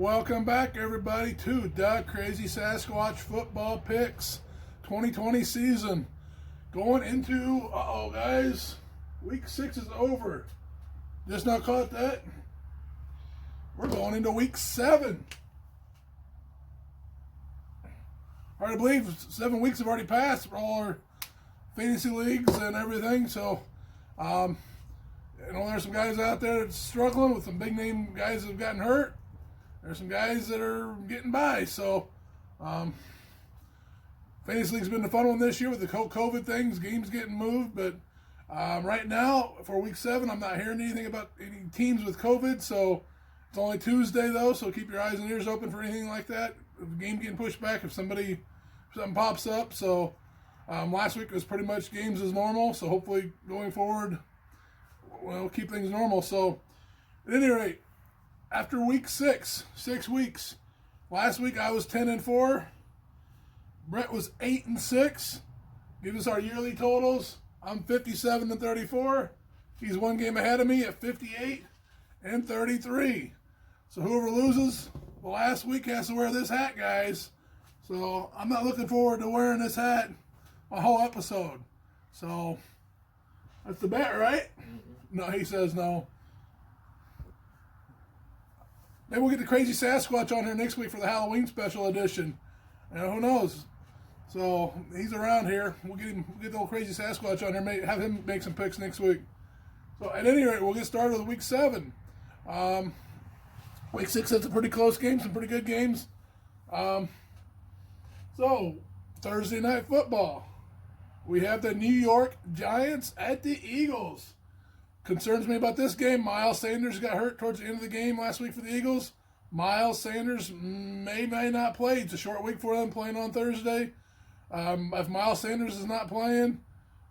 Welcome back, everybody, to the Crazy Sasquatch Football Picks 2020 season. Going into, guys, week 6 is over. Just not caught that? We're going into week 7. Hard to believe 7 weeks have already passed for all our fantasy leagues and everything. So, there's some guys out there that's struggling with some big name guys that have gotten hurt. There's some guys that are getting by. So, fantasy league's been the fun one this year with the COVID things, games getting moved. But right now, for week 7, I'm not hearing anything about any teams with COVID. So, it's only Tuesday, though. So, keep your eyes and ears open for anything like that. If the game getting pushed back, if something pops up. So, last week was pretty much games as normal. So, hopefully, going forward, we'll keep things normal. So, at any rate, after week 6 weeks. Last week I was 10-4. Brett was 8-6. Give us our yearly totals. I'm 57-34. He's one game ahead of me at 58-33. So whoever loses the last week has to wear this hat, guys. So I'm not looking forward to wearing this hat my whole episode. So that's the bet, right? No, he says no. Maybe we'll get the Crazy Sasquatch on here next week for the Halloween special edition. Who knows? So he's around here. We'll get the old Crazy Sasquatch on here. Have him make some picks next week. So at any rate, we'll get started with week 7. Week 6 has a pretty close game, some pretty good games. So Thursday night football, we have the New York Giants at the Eagles. Concerns me about this game. Miles Sanders got hurt towards the end of the game last week for the Eagles. Miles Sanders may not play. It's a short week for them playing on Thursday. If Miles Sanders is not playing,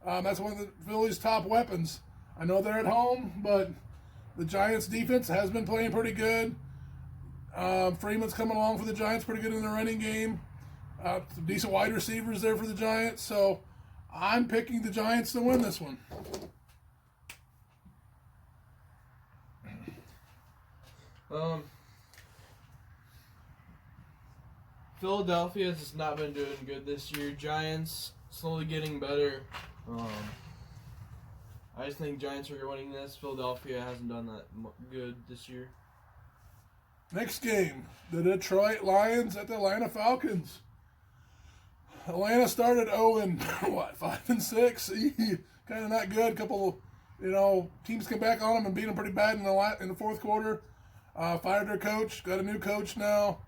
that's one of the Phillies' top weapons. I know they're at home, but the Giants' defense has been playing pretty good. Freeman's coming along for the Giants pretty good in the running game. Some decent wide receivers there for the Giants. So I'm picking the Giants to win this one. Philadelphia has not been doing good this year. Giants slowly getting better. I just think Giants are winning this. Philadelphia hasn't done that good this year. Next game, the Detroit Lions at the Atlanta Falcons. Atlanta started 5-6. Kind of not good. A couple, teams come back on them and beat them pretty bad in the fourth quarter. Fired their coach, got a new coach now.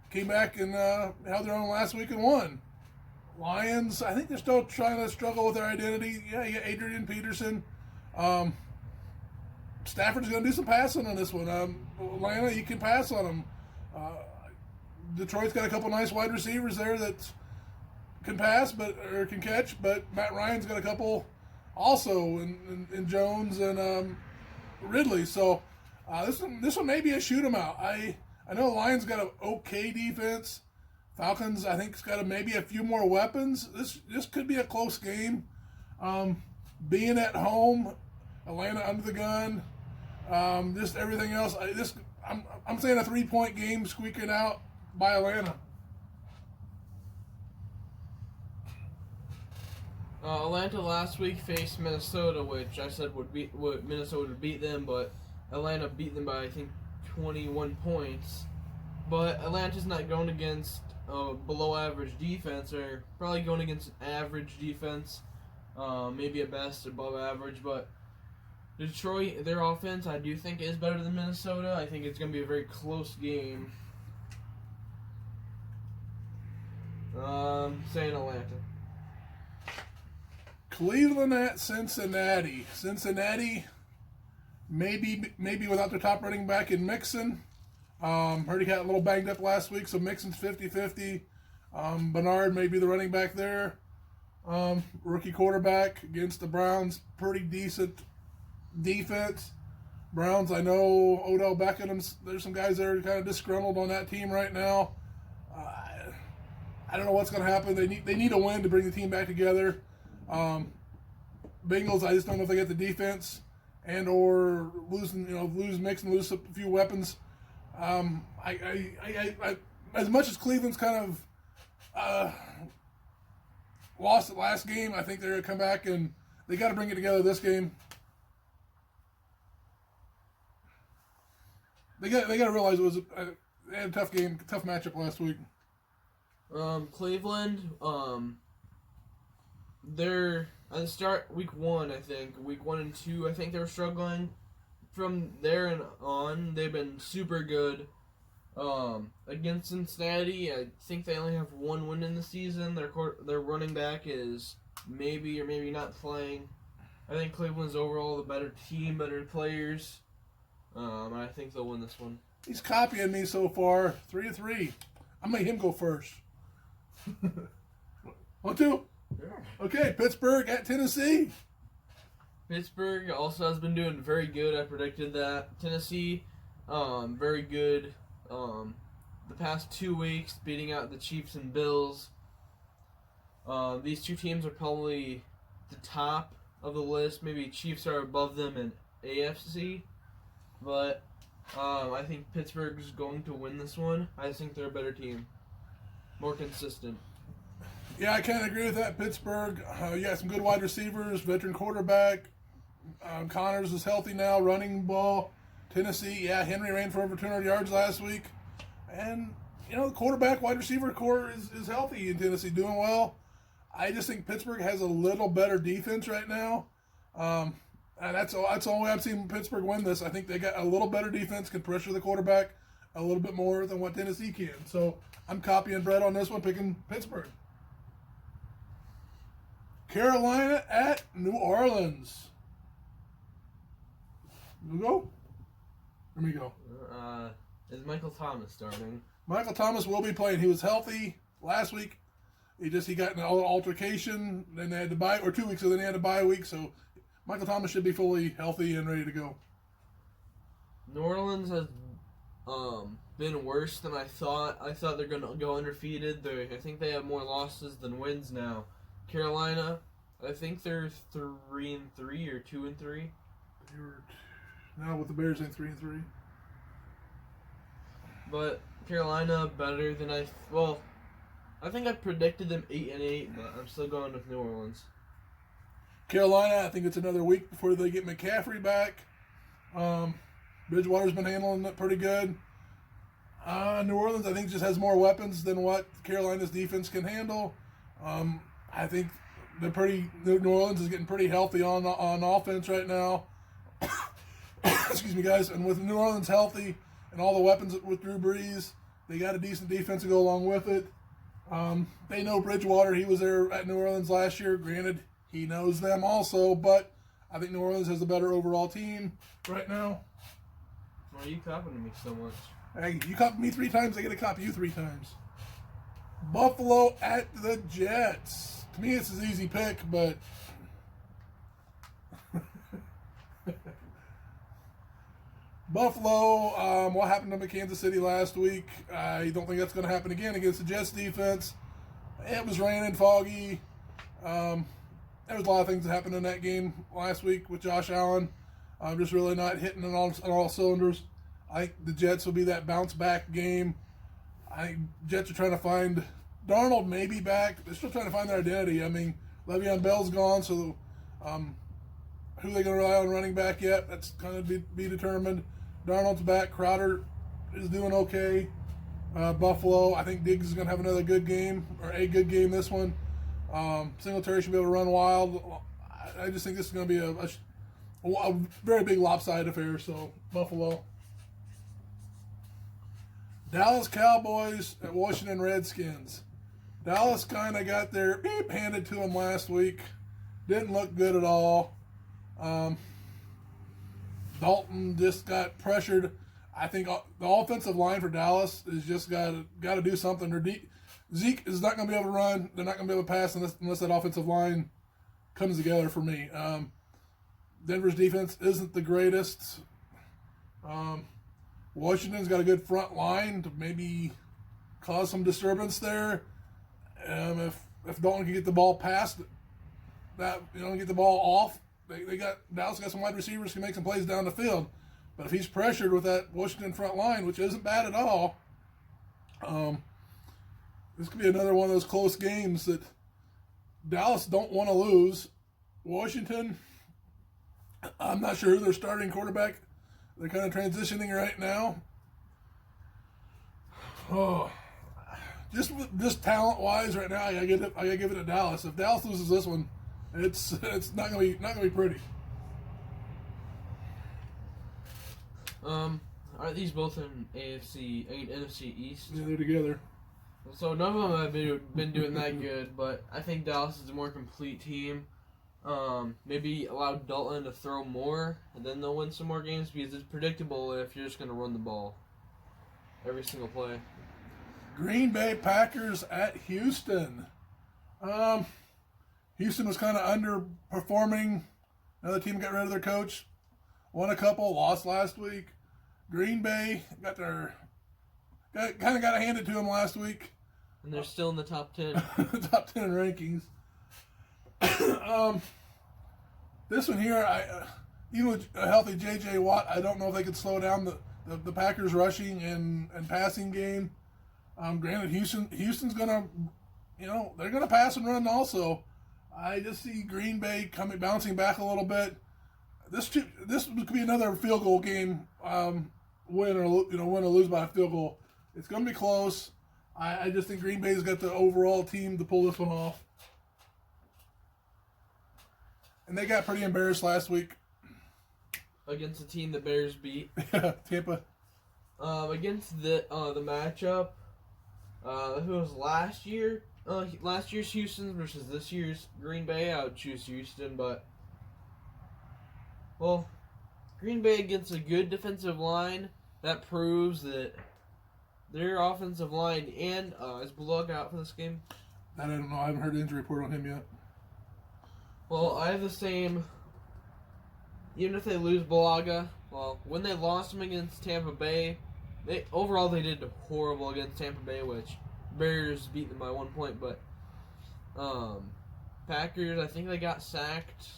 Came back and held their own last week and won. Lions, I think they're still trying to struggle with their identity. Yeah, you got Adrian Peterson. Stafford's going to do some passing on this one. Atlanta, you can pass on them. Detroit's got a couple nice wide receivers there that can pass or can catch, but Matt Ryan's got a couple also in Jones and Ridley. So this one may be a shoot 'em out. I know the Lions got an okay defense. Falcons, I think, has got maybe a few more weapons. This could be a close game. Being at home, Atlanta under the gun, just everything else. I'm saying a 3-point game squeaking out by Atlanta. Atlanta last week faced Minnesota, which I said Minnesota would beat them, but Atlanta beat them by, I think, 21 points. But Atlanta's not going against a below-average defense. They're probably going against an average defense, maybe at best above average. But Detroit, their offense, I do think is better than Minnesota. I think it's going to be a very close game. Saying Atlanta. Cleveland at Cincinnati. Cincinnati, maybe without their top running back in Mixon. Heard he got a little banged up last week, so Mixon's 50-50. Bernard may be the running back there. Rookie quarterback against the Browns. Pretty decent defense. Browns, I know Odell Beckham. There's some guys that are kind of disgruntled on that team right now. I don't know what's going to happen. They need a win to bring the team back together. Bengals, I just don't know if they get the defense and or lose Mixon, lose a few weapons. As much as Cleveland's kind of lost the last game, I think they're going to come back and they got to bring it together this game. They got to realize they had a tough game, tough matchup last week. Cleveland, they're at the start week 1, I think. Week 1 and 2, I think they were struggling. From there and on, they've been super good. Against Cincinnati, I think they only have 1 win in the season. Their running back is maybe or maybe not playing. I think Cleveland's overall the better team, better players. And I think they'll win this one. He's copying me so far. 3-3. I'm gonna make him go first. 1-2. Yeah. Okay, Pittsburgh at Tennessee. Pittsburgh also has been doing very good. I predicted that. Tennessee, very good. The past 2 weeks, beating out the Chiefs and Bills. These two teams are probably the top of the list. Maybe Chiefs are above them in AFC. But I think Pittsburgh's going to win this one. I think they're a better team. More consistent. Yeah, I kind of agree with that. Pittsburgh, you got some good wide receivers, veteran quarterback. Connors is healthy now, running ball. Tennessee, yeah, Henry ran for over 200 yards last week. And, the quarterback, wide receiver core is healthy in Tennessee, doing well. I just think Pittsburgh has a little better defense right now. And that's the only way I've seen Pittsburgh win this. I think they got a little better defense, can pressure the quarterback a little bit more than what Tennessee can. So I'm copying Brett on this one, picking Pittsburgh. Carolina at New Orleans. You go? Let me go. Is Michael Thomas starting? Michael Thomas will be playing. He was healthy last week. He got in an altercation, then they had to bye, or 2 weeks, so then they had to bye a week. So Michael Thomas should be fully healthy and ready to go. New Orleans has been worse than I thought. I thought they're going to go undefeated. I think they have more losses than wins now. Carolina, I think they're 3-3 or 2-3. Now with the Bears in 3-3. But Carolina better than I think I predicted them 8-8, but I'm still going with New Orleans. Carolina, I think it's another week before they get McCaffrey back. Bridgewater's been handling it pretty good. New Orleans, I think, just has more weapons than what Carolina's defense can handle. I think New Orleans is getting pretty healthy on offense right now. Excuse me, guys. And with New Orleans healthy and all the weapons with Drew Brees, they got a decent defense to go along with it. They know Bridgewater. He was there at New Orleans last year. Granted, he knows them also, but I think New Orleans has a better overall team right now. Why are you copying me so much? Hey, you copied me 3 times, I get to copy you 3 times. Buffalo at the Jets. To me, it's an easy pick, but Buffalo, what happened to Kansas City last week? I don't think that's going to happen again against the Jets defense. It was raining, foggy. There was a lot of things that happened in that game last week with Josh Allen. Just really not hitting on all cylinders. I think the Jets will be that bounce back game. I think Jets are trying to find Darnold maybe back. They're still trying to find their identity. I mean, Le'Veon Bell's gone, so who are they going to rely on running back yet? That's going to be determined. Darnold's back. Crowder is doing okay. Buffalo, I think Diggs is going to have another good game, or a good game this one. Singletary should be able to run wild. I just think this is going to be a very big lopsided affair, so Buffalo. Dallas Cowboys at Washington Redskins. Dallas kind of got their beep handed to them last week. Didn't look good at all. Dalton just got pressured. I think the offensive line for Dallas is just got to do something. Zeke is not going to be able to run. They're not going to be able to pass unless that offensive line comes together for me. Denver's defense isn't the greatest. Washington's got a good front line to maybe cause some disturbance there. If Dalton can get the ball past that, get the ball off, Dallas got some wide receivers who can make some plays down the field. But if he's pressured with that Washington front line, which isn't bad at all, this could be another one of those close games that Dallas don't want to lose. Washington, I'm not sure who their starting quarterback. They're kind of transitioning right now. Oh, just talent wise, right now, I gotta give it to Dallas. If Dallas loses this one, it's not gonna be pretty. Aren't these both in NFC East? Yeah, they're together. So none of them have been doing that good, but I think Dallas is a more complete team. Maybe allow Dalton to throw more, and then they'll win some more games because it's predictable if you're just going to run the ball every single play. Green Bay Packers at Houston. Houston was kind of underperforming. Another team got rid of their coach. Won a couple, lost last week. Green Bay got handed to them last week. And they're still in the top 10. Top 10 rankings. This one here, even with a healthy J.J. Watt, I don't know if they could slow down the Packers' rushing and passing game. Granted, Houston's gonna, they're gonna pass and run also. I just see Green Bay bouncing back a little bit. This could be another field goal game, win or lose by a field goal. It's gonna be close. I just think Green Bay's got the overall team to pull this one off. And they got pretty embarrassed last week. Against the team the Bears beat. Tampa. Against the matchup, if it was last year's Houston versus this year's Green Bay, I would choose Houston, but Green Bay against a good defensive line, that proves that their offensive line and is Bullock out for this game? I don't know. I haven't heard the injury report on him yet. Well, I have the same. Even if they lose Bulaga, when they lost him against Tampa Bay, they did horrible against Tampa Bay, which Bears beat them by 1 point. But Packers, I think they got sacked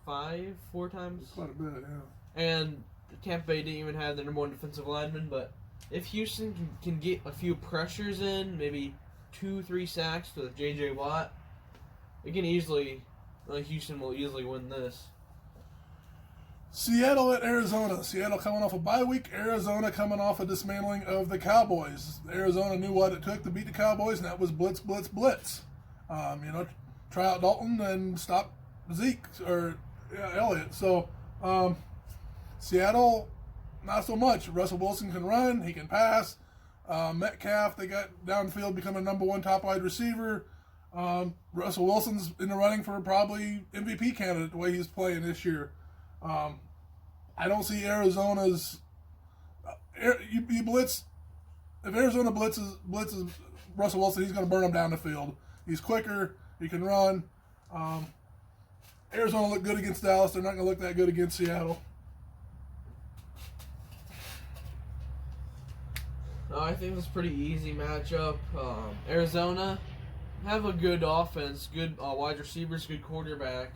4 times. Quite a bit, yeah. And Tampa Bay didn't even have the number 1 defensive lineman. But if Houston can get a few pressures in, maybe 2-3 sacks with J.J. Watt, Houston will easily win this. Seattle at Arizona. Seattle coming off a bye week. Arizona coming off a dismantling of the Cowboys. Arizona knew what it took to beat the Cowboys, and that was blitz, blitz, blitz. Try out Dalton and stop Zeke or Elliott. So Seattle, not so much. Russell Wilson can run. He can pass. Metcalf, they got downfield, becoming number 1 top wide receiver. Russell Wilson's in the running for probably MVP candidate the way he's playing this year. I don't see Arizona's. You blitz. If Arizona blitzes Russell Wilson, he's going to burn him down the field. He's quicker. He can run. Arizona looked good against Dallas. They're not going to look that good against Seattle. I think it's a pretty easy matchup. Arizona have a good offense, good wide receivers, good quarterback.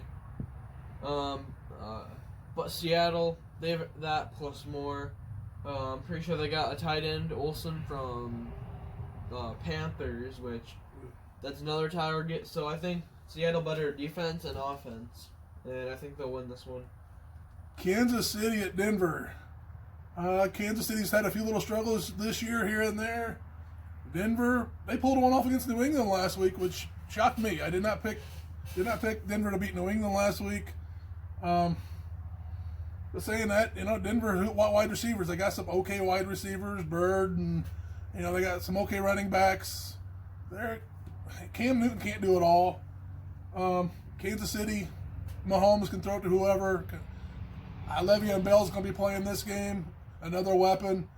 But Seattle, they have that plus more. I'm pretty sure they got a tight end, Olsen, from Panthers, which that's another target. So I think Seattle better defense and offense, and I think they'll win this one. Kansas City at Denver. Kansas City's had a few little struggles this year here and there. Denver, they pulled one off against New England last week, which shocked me. I did not pick Denver to beat New England last week. But saying that, Denver, wide receivers, they got some okay wide receivers, Bird, and they got some okay running backs. Cam Newton can't do it all. Kansas City, Mahomes can throw it to whoever. Le'Veon Bell's going to be playing this game, another weapon.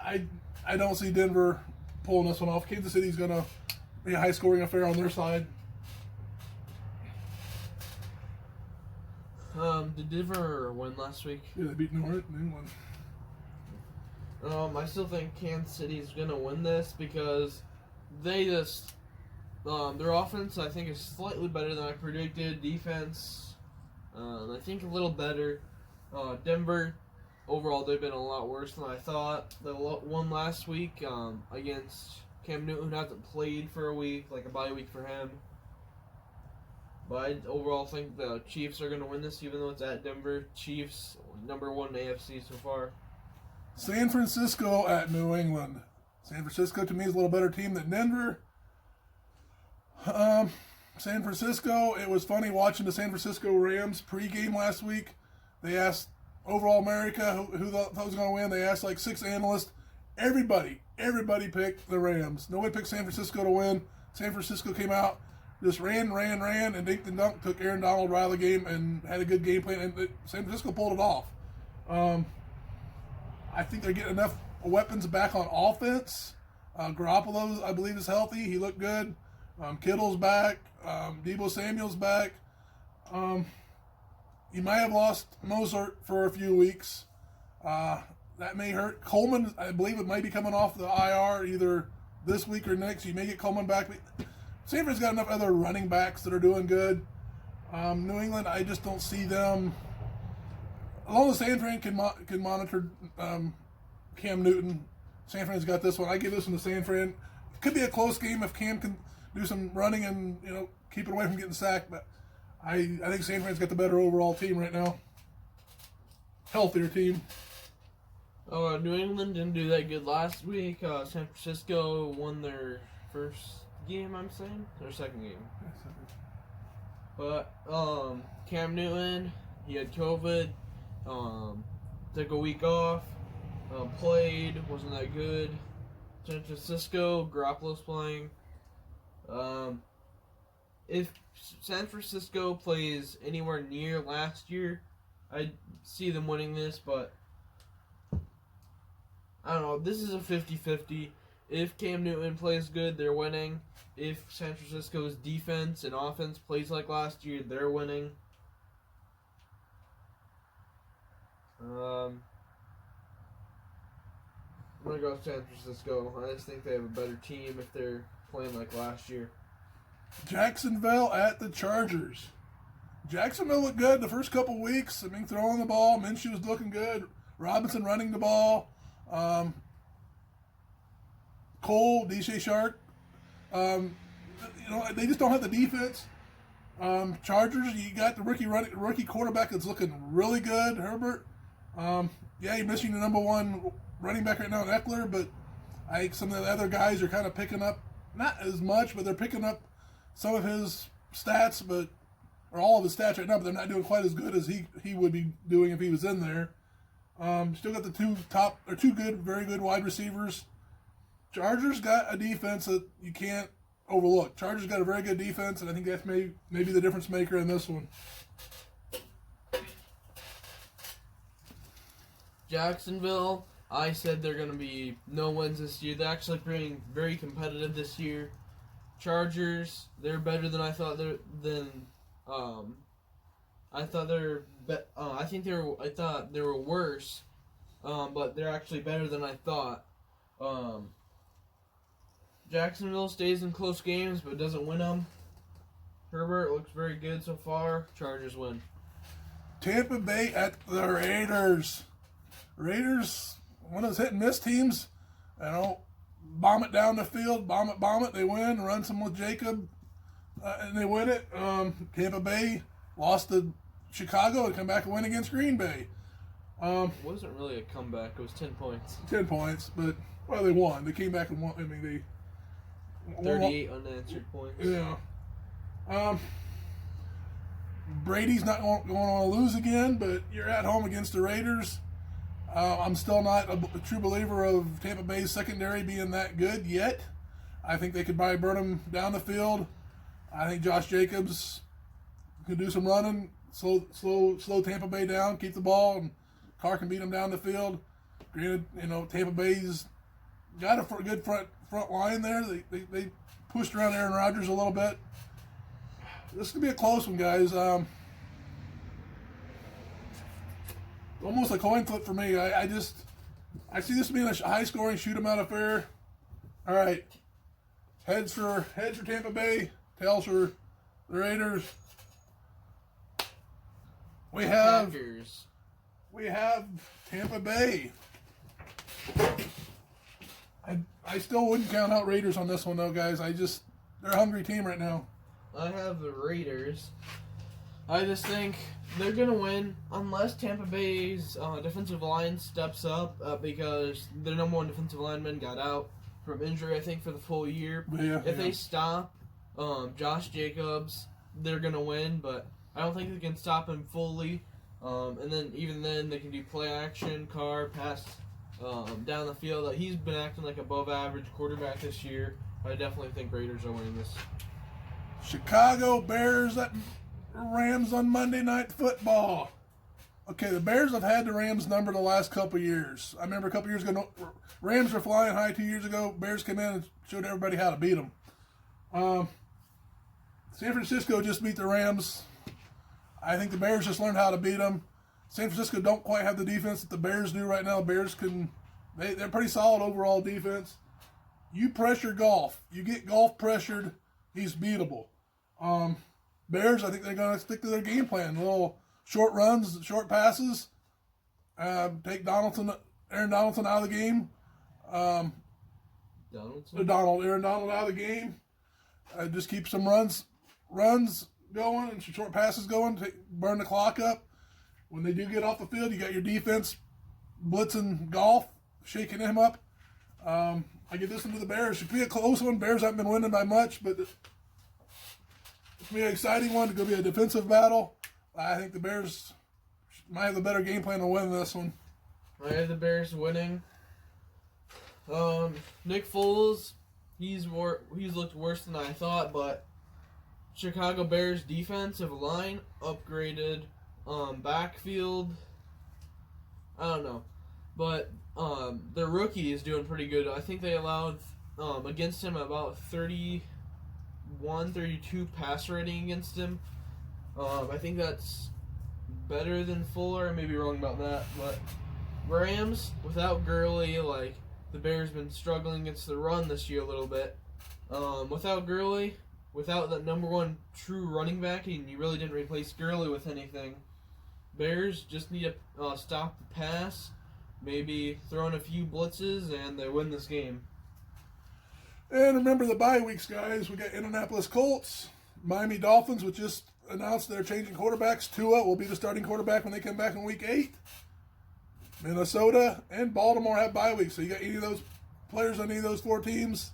I don't see Denver pulling this one off. Kansas City's going to be a high-scoring affair on their side. Did Denver win last week? Yeah, they beat New England. I still think Kansas City's going to win this because they just... their offense, I think, is slightly better than I predicted. Defense, I think a little better. Denver, overall, they've been a lot worse than I thought. The one last week against Cam Newton, who hasn't played for a week, like a bye week for him. But I overall think the Chiefs are going to win this, even though it's at Denver. Chiefs, number 1 in the AFC so far. San Francisco at New England. San Francisco, to me, is a little better team than Denver. San Francisco, it was funny watching the San Francisco Rams pregame last week. They asked overall America who thought was going to win. They asked like 6 analysts. Everybody picked the Rams. Nobody picked San Francisco to win. San Francisco came out, just ran, and dinked and dunked, took Aaron Donald out of the game and had a good game plan, and San Francisco pulled it off. I think they're getting enough weapons back on offense. Garoppolo, I believe, is healthy. He looked good. Kittle's back. Deebo Samuel's back. You might have lost Mozart for a few weeks. That may hurt. Coleman, I believe, it might be coming off the IR either this week or next. You may get Coleman back. San Fran's got enough other running backs that are doing good. New England, I just don't see them. As long as San Fran can monitor Cam Newton, San Fran's got this one. I give this one to San Fran. It could be a close game if Cam can do some running and keep it away from getting sacked. But I think San Fran's got the better overall team right now. Healthier team. New England didn't do that good last week. San Francisco won their first game, I'm saying, their second game. But Cam Newton, he had COVID. Took a week off. Played, wasn't that good. San Francisco, Garoppolo's playing. If San Francisco plays anywhere near last year, I see them winning this, but I don't know. This is a 50-50. If Cam Newton plays good, they're winning. If San Francisco's defense and offense plays like last year, they're winning. I'm going to go with San Francisco. I just think they have a better team if they're playing like last year. Jacksonville at the Chargers. Jacksonville looked good the first couple weeks. I mean, throwing the ball. Minshew was looking good. Robinson running the ball. Cole, DJ Shark. They just don't have the defense. Chargers, you got the rookie quarterback that's looking really good, Herbert. You're missing the number 1 running back right now, Eckler, but I think some of the other guys are kind of picking up, not as much, but they're picking up some of his stats, or all of his stats right now, but they're not doing quite as good as he would be doing if he was in there. Still got the two very good wide receivers. Chargers got a defense that you can't overlook. Chargers got a very good defense, and I think that's maybe the difference maker in this one. Jacksonville, I said they're going to be no wins this year. They're actually being very competitive this year. Chargers, they're better than I thought. I thought they were worse, but they're actually better than I thought. Jacksonville stays in close games, but doesn't win them. Herbert looks very good so far. Chargers win. Tampa Bay at the Raiders. Raiders, one of those hit and miss teams. Bomb it down the field, bomb it. They win. Run some with Jacob, and they win it. Tampa Bay lost to Chicago and come back and win against Green Bay. It wasn't really a comeback. It was 10 points. 10 points, but they won. They came back and won. 38 unanswered points. Yeah. Brady's not going to want to lose again, but you're at home against the Raiders. I'm still not a true believer of Tampa Bay's secondary being that good yet. I think they could probably burn them down the field. I think Josh Jacobs could do some running, slow Tampa Bay down, keep the ball, and Carr can beat them down the field. Granted, Tampa Bay's got a good front line there. They pushed around Aaron Rodgers a little bit. This could be a close one, guys. Almost a coin flip for me. I see this being a high-scoring shoot-'em-out affair. All right, heads for Tampa Bay, tails for the Raiders. We have we have Tampa Bay. I still wouldn't count out Raiders on this one though, guys. They're a hungry team right now. I have the Raiders. I just think they're going to win unless Tampa Bay's defensive line steps up because their number one defensive lineman got out from injury, I think, for the full year. If they stop Josh Jacobs, they're going to win, but I don't think they can stop him fully. And then even then, they can do play action, pass down the field. He's been acting like above average quarterback this year. I definitely think Raiders are winning this. Chicago Bears at Rams on Monday Night Football. Okay, the Bears have had the Rams number the last couple years. I remember a couple years ago, Rams were flying high 2 years ago. Bears came in and showed everybody how to beat them. San Francisco just beat the Rams. I think the Bears just learned how to beat them. San Francisco don't quite have the defense that the Bears do right now. Bears they're pretty solid overall defense. You pressure Goff. You get Goff pressured, he's beatable. Bears, I think they're going to stick to their game plan. Little short runs, short passes. Take Aaron Donaldson out of the game. Aaron Donald out of the game. Just keep some runs going and short passes going. Burn the clock up. When they do get off the field, you got your defense blitzing Goff, shaking him up. I give this one to the Bears. It should be a close one. Bears haven't been winning by much, but it's going to be an exciting one. It's going to be a defensive battle. I think the Bears might have a better game plan to win this one. I have the Bears winning. Nick Foles, he's looked worse than I thought, but Chicago Bears defensive line upgraded. Backfield, I don't know, but their rookie is doing pretty good. I think they allowed against him about 31, 32 pass rating against him. I think that's better than Fuller. I may be wrong about that, but Rams without Gurley, the Bears been struggling against the run this year a little bit. Without Gurley, without that number one true running back, and you really didn't replace Gurley with anything. Bears just need to stop the pass, maybe throw in a few blitzes, and they win this game. And remember the bye weeks, guys. We got Indianapolis Colts, Miami Dolphins, which just announced they're changing quarterbacks. Tua will be the starting quarterback when they come back in Week 8. Minnesota and Baltimore have bye weeks, so you got any of those players on any of those four teams,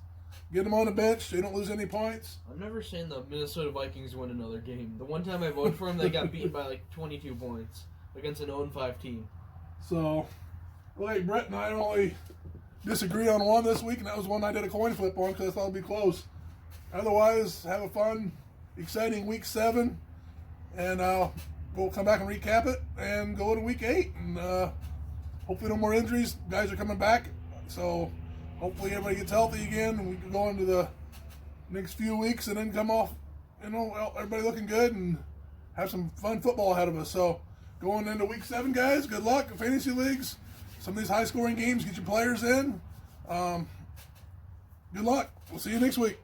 get them on the bench so you don't lose any points. I've never seen the Minnesota Vikings win another game. The one time I voted for them, they got beaten by 22 points against an 0-5 team. So, Brett and I only disagree on one this week, and that was one I did a coin flip on because I thought it'd be close. Otherwise, have a fun, exciting Week 7, and we'll come back and recap it and go into Week 8. And hopefully no more injuries. Guys are coming back, so hopefully everybody gets healthy again, and we can go into the next few weeks and then come off, everybody looking good and have some fun football ahead of us. So going into Week 7, guys, good luck in fantasy leagues. Some of these high-scoring games, get your players in. Good luck. We'll see you next week.